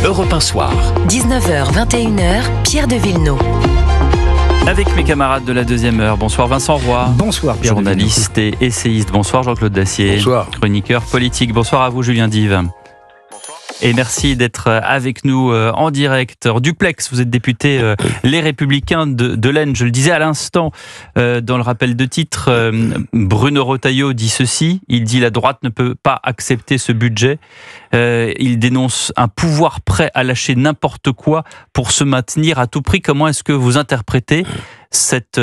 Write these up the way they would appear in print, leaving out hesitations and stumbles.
Europe 1 Soir. 19h, 21h, Pierre de Villeneuve. Avec mes camarades de la deuxième heure. Bonsoir Vincent Roy. Bonsoir Pierre. Journaliste et essayiste. Bonsoir Jean-Claude Dacier. Bonsoir. Chroniqueur politique. Bonsoir à vous Julien Dive. Et merci d'être avec nous en direct. Duplex, vous êtes député Les Républicains de l'Aisne. Je le disais à l'instant dans le rappel de titre, Bruno Retailleau dit ceci. Il dit la droite ne peut pas accepter ce budget. Il dénonce un pouvoir prêt à lâcher n'importe quoi pour se maintenir à tout prix. Comment est-ce que vous interprétez cette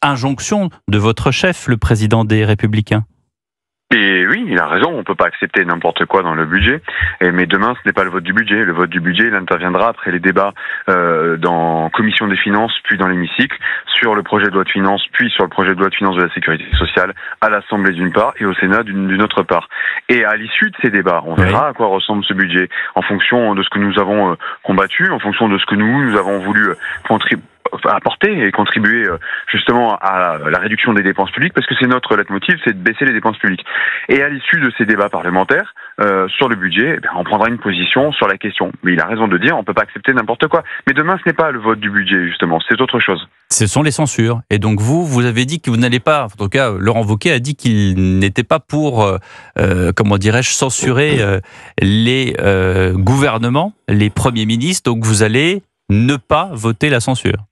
injonction de votre chef, le président des Républicains ? Et oui, il a raison, on ne peut pas accepter n'importe quoi dans le budget, mais demain ce n'est pas le vote du budget. Le vote du budget, il interviendra après les débats dans commission des finances, puis dans l'hémicycle, sur le projet de loi de finances, puis sur le projet de loi de finances de la sécurité sociale, à l'Assemblée d'une part et au Sénat d'une autre part. Et à l'issue de ces débats, on verra à quoi ressemble ce budget, en fonction de ce que nous avons combattu, en fonction de ce que nous avons voulu apporter et contribuer justement à la réduction des dépenses publiques, parce que c'est notre leitmotiv, c'est de baisser les dépenses publiques. Et à l'issue de ces débats parlementaires sur le budget, on prendra une position sur la question. Mais il a raison de dire, on ne peut pas accepter n'importe quoi. Mais demain, ce n'est pas le vote du budget, justement, c'est autre chose. Ce sont les censures. Et donc vous avez dit que vous n'allez pas, en tout cas, Laurent Wauquiez a dit qu'il n'était pas pour, censurer les gouvernements, les premiers ministres. Donc vous allez ne pas voter la censure.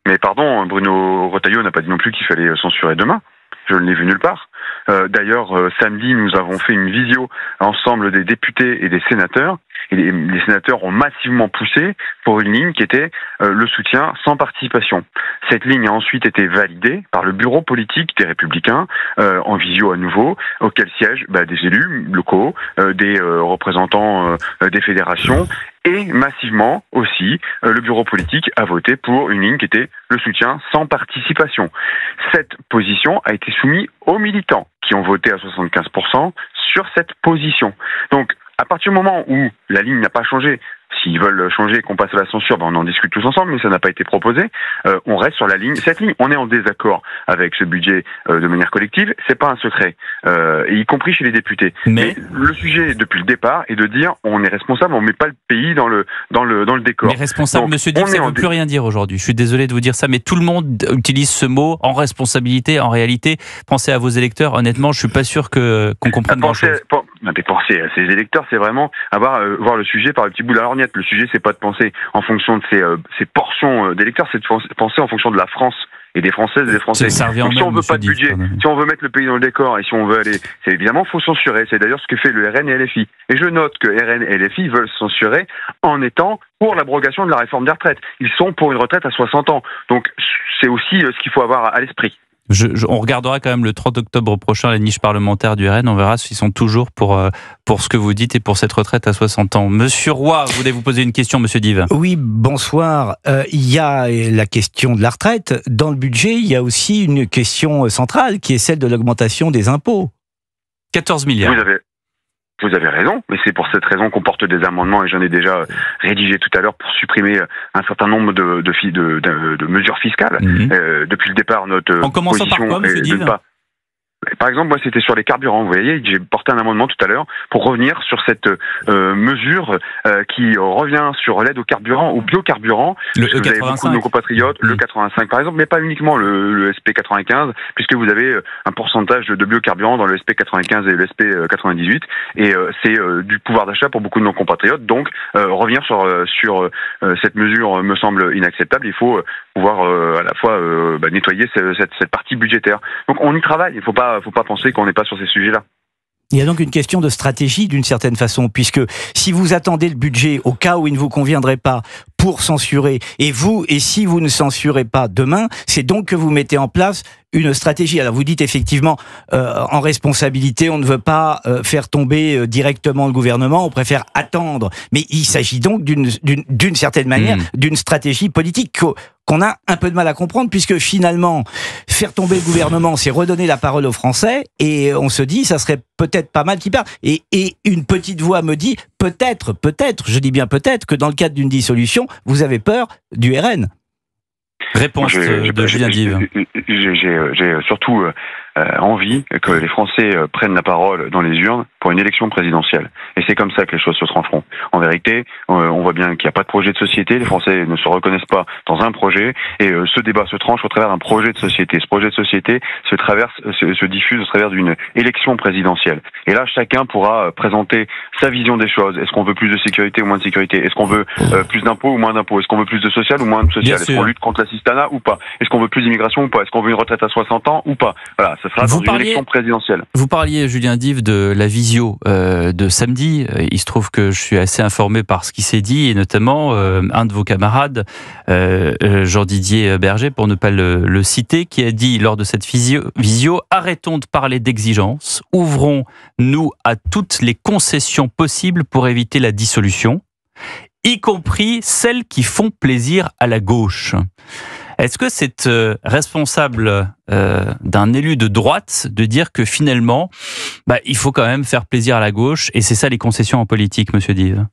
Mais pardon, Bruno Retailleau n'a pas dit non plus qu'il fallait censurer demain. Je ne l'ai vu nulle part. D'ailleurs, samedi, nous avons fait une visio ensemble des députés et des sénateurs. Et les sénateurs ont massivement poussé pour une ligne qui était le soutien sans participation. Cette ligne a ensuite été validée par le bureau politique des Républicains, en visio à nouveau, auquel siègent des élus locaux, des représentants des fédérations. Et massivement aussi, le bureau politique a voté pour une ligne qui était le soutien sans participation. Cette position a été soumise aux militants qui ont voté à 75% sur cette position. Donc, à partir du moment où la ligne n'a pas changé, s'ils veulent changer et qu'on passe à la censure, on en discute tous ensemble, mais ça n'a pas été proposé. On reste sur la ligne. Cette ligne, on est en désaccord avec ce budget de manière collective. C'est pas un secret, y compris chez les députés. Mais le sujet depuis le départ est de dire on est responsable, on met pas le pays dans le décor. Mais responsable, donc, Monsieur Dive, ça ne veut plus rien dire aujourd'hui. Je suis désolé de vous dire ça, mais tout le monde utilise ce mot en responsabilité. En réalité, pensez à vos électeurs. Honnêtement, je suis pas sûr qu'on comprenne grand-chose. Penser à ces électeurs, c'est vraiment voir le sujet par le petit bout de la lorgnette. Le sujet, c'est pas de penser en fonction de ces portions d'électeurs, c'est de penser en fonction de la France et des Françaises et des Français. Donc, si on veut pas de budget, si on veut mettre le pays dans le décor et si on veut aller, c'est évidemment faut censurer. C'est d'ailleurs ce que fait le RN et LFI. Et je note que RN et LFI veulent censurer en étant pour l'abrogation de la réforme des retraites. Ils sont pour une retraite à 60 ans. Donc c'est aussi ce qu'il faut avoir à l'esprit. On regardera quand même le 30 octobre prochain les niches parlementaires du RN. On verra s'ils sont toujours pour ce que vous dites et pour cette retraite à 60 ans. Monsieur Roy, vous voulez vous poser une question, Monsieur Dive ? Oui, bonsoir. Il y a la question de la retraite. Dans le budget, il y a aussi une question centrale qui est celle de l'augmentation des impôts. 14 milliards. Vous avez raison, mais c'est pour cette raison qu'on porte des amendements et j'en ai déjà rédigé tout à l'heure pour supprimer un certain nombre de mesures fiscales. Depuis le départ, notre en commençant par quoi, monsieur Dive ? Par exemple, moi, c'était sur les carburants. Vous voyez, j'ai porté un amendement tout à l'heure pour revenir sur cette mesure qui revient sur l'aide au carburant, au biocarburant. Le E85. Vous avez beaucoup de nos compatriotes, le 85 par exemple, mais pas uniquement le SP95, puisque vous avez un pourcentage de biocarburant dans le SP95 et le SP98, et c'est du pouvoir d'achat pour beaucoup de nos compatriotes. Donc, revenir sur cette mesure me semble inacceptable. Il faut pouvoir à la fois nettoyer cette partie budgétaire. Donc, on y travaille. Il faut pas penser qu'on n'est pas sur ces sujets-là. Il y a donc une question de stratégie d'une certaine façon, puisque si vous attendez le budget au cas où il ne vous conviendrait pas pour censurer, et si vous ne censurez pas demain, c'est donc que vous mettez en place une stratégie. Alors vous dites effectivement, en responsabilité, on ne veut pas faire tomber directement le gouvernement, on préfère attendre. Mais il s'agit donc d'une certaine manière d'une stratégie politique qu'on a un peu de mal à comprendre, puisque finalement, faire tomber le gouvernement, c'est redonner la parole aux Français, et on se dit, ça serait peut-être pas mal qu'ils parlent. Et une petite voix me dit, peut-être, je dis bien peut-être, que dans le cadre d'une dissolution, vous avez peur du RN. Réponse de Julien Dive. J'ai surtout envie que les Français prennent la parole dans les urnes pour une élection présidentielle. Et c'est comme ça que les choses se trancheront. En vérité, on voit bien qu'il n'y a pas de projet de société, les Français ne se reconnaissent pas dans un projet, et ce débat se tranche au travers d'un projet de société. Ce projet de société se diffuse au travers d'une élection présidentielle. Et là, chacun pourra présenter sa vision des choses. Est-ce qu'on veut plus de sécurité ou moins de sécurité? Est-ce qu'on veut plus d'impôts ou moins d'impôts? Est-ce qu'on veut plus de social ou moins de social? Est-ce qu'on lutte contre l'assistanat ou pas? Est-ce qu'on veut plus d'immigration ou pas? Est-ce qu'on veut une retraite à 60 ans ou pas? Voilà, ça sera dans une élection présidentielle. Vous parliez, Julien Dive, de la visio de samedi. Il se trouve que je suis assez informé par ce qui s'est dit, et notamment un de vos camarades, Jean-Didier Berger, pour ne pas le citer, qui a dit lors de cette visio « Arrêtons de parler d'exigence, ouvrons-nous à toutes les concessions possibles pour éviter la dissolution, y compris celles qui font plaisir à la gauche ». Est-ce que c'est responsable d'un élu de droite de dire que finalement, il faut quand même faire plaisir à la gauche, et c'est ça les concessions en politique, monsieur Dive?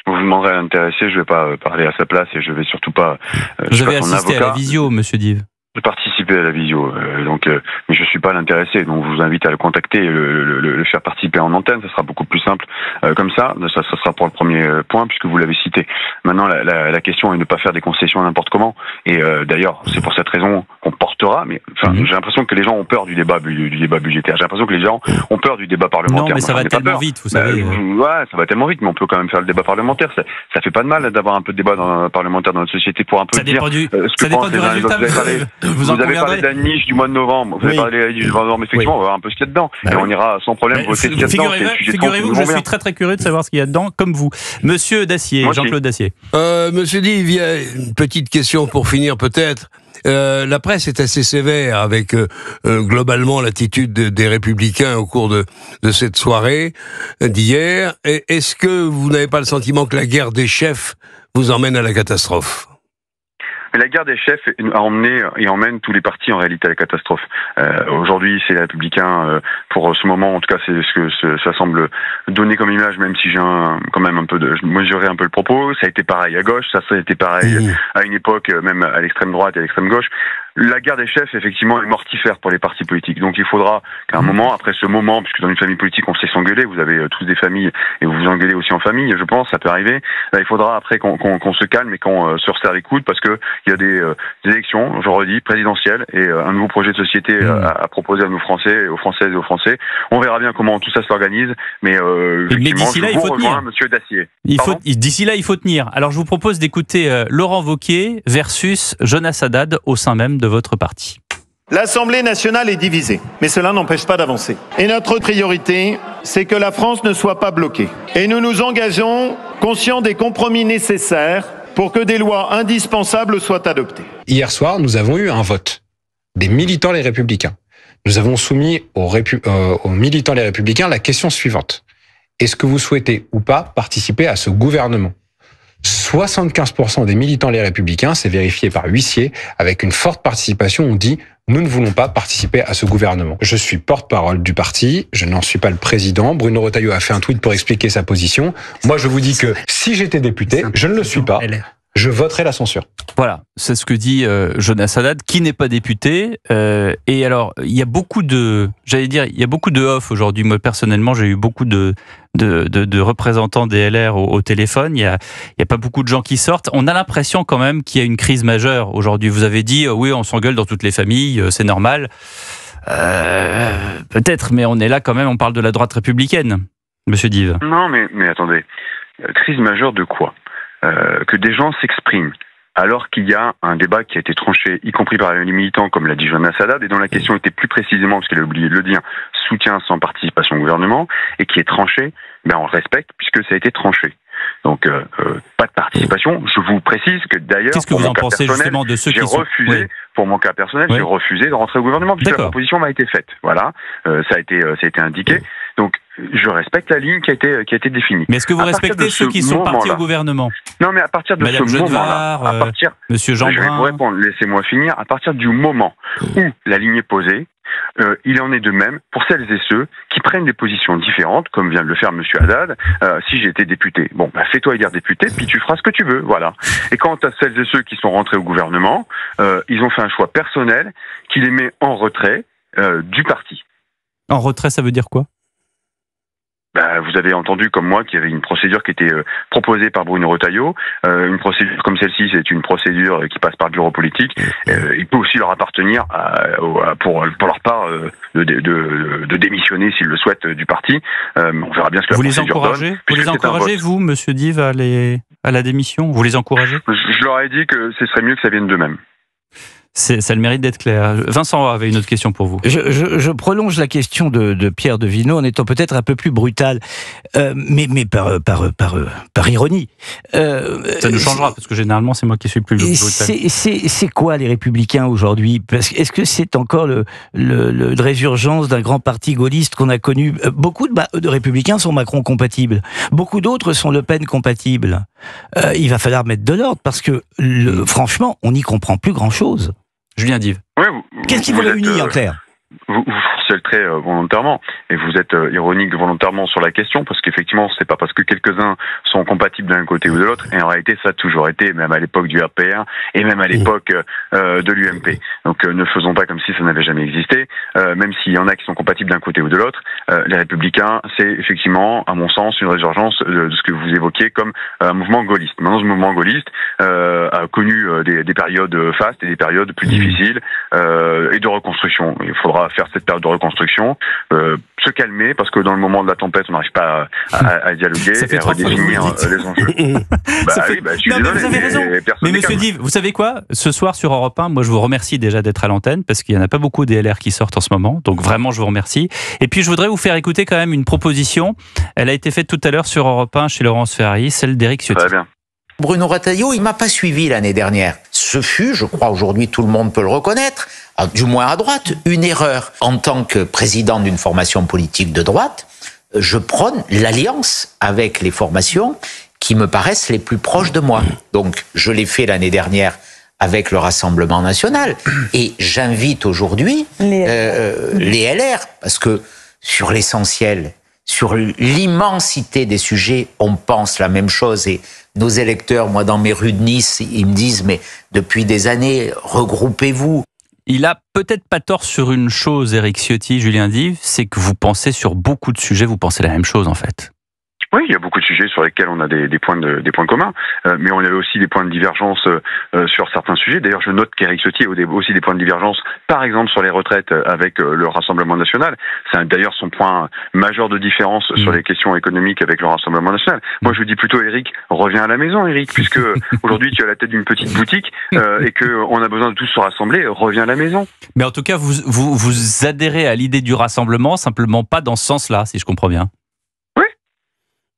Vous me demanderez à l'intéresser, je ne vais pas parler à sa place, et je ne vais surtout pas... Vous avez assisté à la visio, monsieur Dive? J'ai participé à la visio, mais je suis pas l'intéressé, donc je vous invite à le contacter et le faire participer en antenne, ça sera beaucoup plus simple comme ça sera pour le premier point, puisque vous l'avez cité. Maintenant, la question est de ne pas faire des concessions n'importe comment, et d'ailleurs, c'est pour cette raison qu'on portera, mais j'ai l'impression que les gens ont peur du débat budgétaire, j'ai l'impression que les gens ont peur du débat parlementaire. Non, mais ça va tellement vite, vous savez. Ouais, ça va tellement vite, mais on peut quand même faire le débat parlementaire, ça fait pas de mal d'avoir un peu de débat parlementaire dans notre société pour un peu dire ce que pensent les uns et les autres. Vous avez parlé de la niche du mois de novembre. Vous avez parlé de la niche du mois de novembre. Effectivement, on va voir un peu ce qu'il y a dedans. Et on ira sans problème voter ce qu'il y a dedans. Figurez-vous que je suis très très curieux de savoir ce qu'il y a dedans, comme vous. Monsieur Dacier, Jean-Claude Dacier. Monsieur Dive, il y a une petite question pour finir peut-être. La presse est assez sévère avec globalement l'attitude des Républicains au cours de cette soirée d'hier. Est-ce que vous n'avez pas le sentiment que la guerre des chefs vous emmène à la catastrophe? Mais la guerre des chefs a emmené et emmène tous les partis en réalité à la catastrophe. Aujourd'hui, c'est les Républicains pour ce moment, en tout cas, c'est ce que ça semble donner comme image, même si j'ai quand même un peu de mesurer un peu le propos. Ça a été pareil à gauche, ça a été pareil à une époque, même à l'extrême droite et à l'extrême gauche. La guerre des chefs, effectivement, est mortifère pour les partis politiques. Donc il faudra qu'à un moment, après ce moment, puisque dans une famille politique, on sait s'engueuler, vous avez tous des familles et vous vous engueulez aussi en famille, je pense, ça peut arriver. Il faudra après qu'on se calme et qu'on se resserre les coudes, parce que il y a des élections, je redis, présidentielles, et un nouveau projet de société à proposer à nos Français, aux Françaises et aux Français. On verra bien comment tout ça s'organise, mais d'ici là, il faut tenir. Monsieur Dacier. D'ici là, il faut tenir. Alors je vous propose d'écouter Laurent Wauquiez versus Jonas Haddad au sein même de votre parti. L'Assemblée nationale est divisée, mais cela n'empêche pas d'avancer. Et notre priorité, c'est que la France ne soit pas bloquée. Et nous nous engageons, conscients des compromis nécessaires, pour que des lois indispensables soient adoptées. Hier soir, nous avons eu un vote des militants Les Républicains. Nous avons soumis aux militants Les Républicains la question suivante. Est-ce que vous souhaitez ou pas participer à ce gouvernement ? 75% des militants Les Républicains, c'est vérifié par huissier, avec une forte participation, ont dit « Nous ne voulons pas participer à ce gouvernement ». Je suis porte-parole du parti, je n'en suis pas le président. Bruno Retailleau a fait un tweet pour expliquer sa position. Moi, je vous dis que si j'étais député, je ne le suis pas, je voterai la censure. Voilà, c'est ce que dit Jonas Haddad, qui n'est pas député. Et alors, il y a beaucoup de, il y a beaucoup de off aujourd'hui. Moi, personnellement, j'ai eu beaucoup de représentants des LR au téléphone. Il y a pas beaucoup de gens qui sortent. On a l'impression quand même qu'il y a une crise majeure aujourd'hui. Vous avez dit, oui, on s'engueule dans toutes les familles, c'est normal. Peut-être, mais on est là quand même, on parle de la droite républicaine, monsieur Dive. Non, mais attendez. Crise majeure de quoi ? Que des gens s'expriment alors qu'il y a un débat qui a été tranché, y compris par les militants, comme l'a dit Jonas Haddad, et dont la question était plus précisément, parce qu'elle a oublié de le dire, soutien sans participation au gouvernement, et qui est tranché, on le respecte, puisque ça a été tranché. Donc, pas de participation. Je vous précise que d'ailleurs, qu'est-ce que vous en pensez justement de ceux qui sont... refusé, pour mon cas personnel, j'ai refusé de rentrer au gouvernement, puisque la proposition m'a été faite. Voilà, ça a été indiqué. Donc, je respecte la ligne qui a été définie. Mais est-ce que vous respectez ceux qui sont partis au gouvernement ? Non, mais à partir de Madame ce moment-là, Monsieur Jeanbrun, je vais vous répondre, laissez-moi finir. À partir du moment où la ligne est posée, il en est de même pour celles et ceux qui prennent des positions différentes, comme vient de le faire Monsieur Haddad. Si j'étais député, fais-toi élire député, puis tu feras ce que tu veux, voilà. Et quant à celles et ceux qui sont rentrés au gouvernement, ils ont fait un choix personnel qui les met en retrait. du parti. En retrait, ça veut dire quoi ? Vous avez entendu comme moi qu'il y avait une procédure qui était proposée par Bruno Retailleau. Une procédure comme celle-ci, c'est une procédure qui passe par le bureau politique. Il peut aussi leur appartenir pour leur part de démissionner s'ils le souhaitent du parti. On verra bien ce que vous la les procédure encouragez donne. Vous les encouragez, vous, Monsieur Dive, à la démission ? Vous les encouragez ? Je leur ai dit que ce serait mieux que ça vienne d'eux-mêmes. Ça a le mérite d'être clair. Vincent avait une autre question pour vous. Je prolonge la question de Pierre de Villeneuve en étant peut-être un peu plus brutal, mais par ironie. Ça nous changera, parce que généralement, c'est moi qui suis plus brutal. C'est quoi les Républicains aujourd'hui ? Est-ce que c'est encore le résurgence d'un grand parti gaulliste qu'on a connu ? Beaucoup de Républicains sont Macron compatibles. Beaucoup d'autres sont Le Pen compatibles. Il va falloir mettre de l'ordre, parce que franchement, on n'y comprend plus grand-chose. Julien Dive. Ouais, qu'est-ce qui vous réunit en clair ? Vous forcez le trait volontairement, et vous êtes ironique volontairement sur la question, parce qu'effectivement, c'est pas parce que quelques-uns sont compatibles d'un côté ou de l'autre, et en réalité, ça a toujours été, même à l'époque du RPR, et même à l'époque de l'UMP. Donc ne faisons pas comme si ça n'avait jamais existé, même s'il y en a qui sont compatibles d'un côté ou de l'autre. Les Républicains, c'est effectivement, à mon sens, une résurgence de ce que vous évoquiez comme un mouvement gaulliste. Maintenant, ce mouvement gaulliste a connu des périodes fastes et des périodes plus difficiles, et de reconstruction. Il faudra faire cette période de reconstruction, se calmer, parce que dans le moment de la tempête, on n'arrive pas à dialoguer et à redéfinir les enjeux. Je suis désolé, vous avez raison. Mais monsieur Dive, vous savez quoi ? Ce soir sur Europe 1, moi je vous remercie déjà d'être à l'antenne, parce qu'il n'y en a pas beaucoup des LR qui sortent en ce moment, donc vraiment je vous remercie. Et puis je voudrais vous faire écouter quand même une proposition. Elle a été faite tout à l'heure sur Europe 1 chez Laurence Ferrari, celle d'Éric Ciotti. Très bien. Bruno Retailleau, il m'a pas suivi l'année dernière. Ce fut, je crois aujourd'hui tout le monde peut le reconnaître, du moins à droite, une erreur. En tant que président d'une formation politique de droite, je prône l'alliance avec les formations qui me paraissent les plus proches de moi. Donc, je l'ai fait l'année dernière avec le Rassemblement national. Et j'invite aujourd'hui les LR, parce que sur l'essentiel, sur l'immensité des sujets, on pense la même chose. Et nos électeurs, moi, dans mes rues de Nice, ils me disent, mais depuis des années, regroupez-vous. Il a peut-être pas tort sur une chose, Éric Ciotti, Julien Dive, c'est que vous pensez sur beaucoup de sujets, vous pensez la même chose en fait. Oui, il y a beaucoup de sujets sur lesquels on a des points communs, mais on a aussi des points de divergence sur certains sujets. D'ailleurs, je note qu'Éric Ciotti a aussi des points de divergence, par exemple sur les retraites avec le Rassemblement national. C'est d'ailleurs son point majeur de différence sur les questions économiques avec le Rassemblement national. Moi, je dis plutôt, Éric, reviens à la maison, Éric, puisque aujourd'hui tu es à la tête d'une petite boutique et que on a besoin de tous se rassembler. Reviens à la maison. Mais en tout cas, vous adhérez à l'idée du rassemblement, simplement pas dans ce sens-là, si je comprends bien.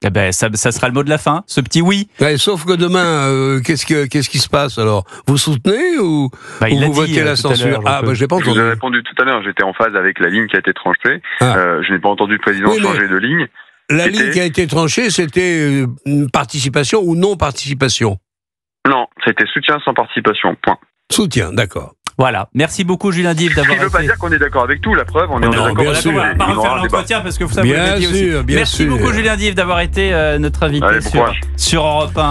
Eh ben, ça sera le mot de la fin, ce petit oui. Ouais, sauf que demain, qu'est-ce qui se passe alors ? Vous soutenez ou vous votez la censure ? J'ai pas entendu. Je vous ai répondu tout à l'heure, j'étais en phase avec la ligne qui a été tranchée. Je n'ai pas entendu le président changer de ligne. La ligne qui a été tranchée, c'était participation ou non participation ? Non, c'était soutien sans participation, point. Soutien, d'accord. Voilà, merci beaucoup Julien Dive d'avoir été... Ce qui ne veut pas dire qu'on est d'accord avec tout, la preuve, on est d'accord avec tout. On va pas refaire l'entretien parce que vous savez, bien sûr, merci beaucoup Julien Dive d'avoir été notre invité sur Europe 1.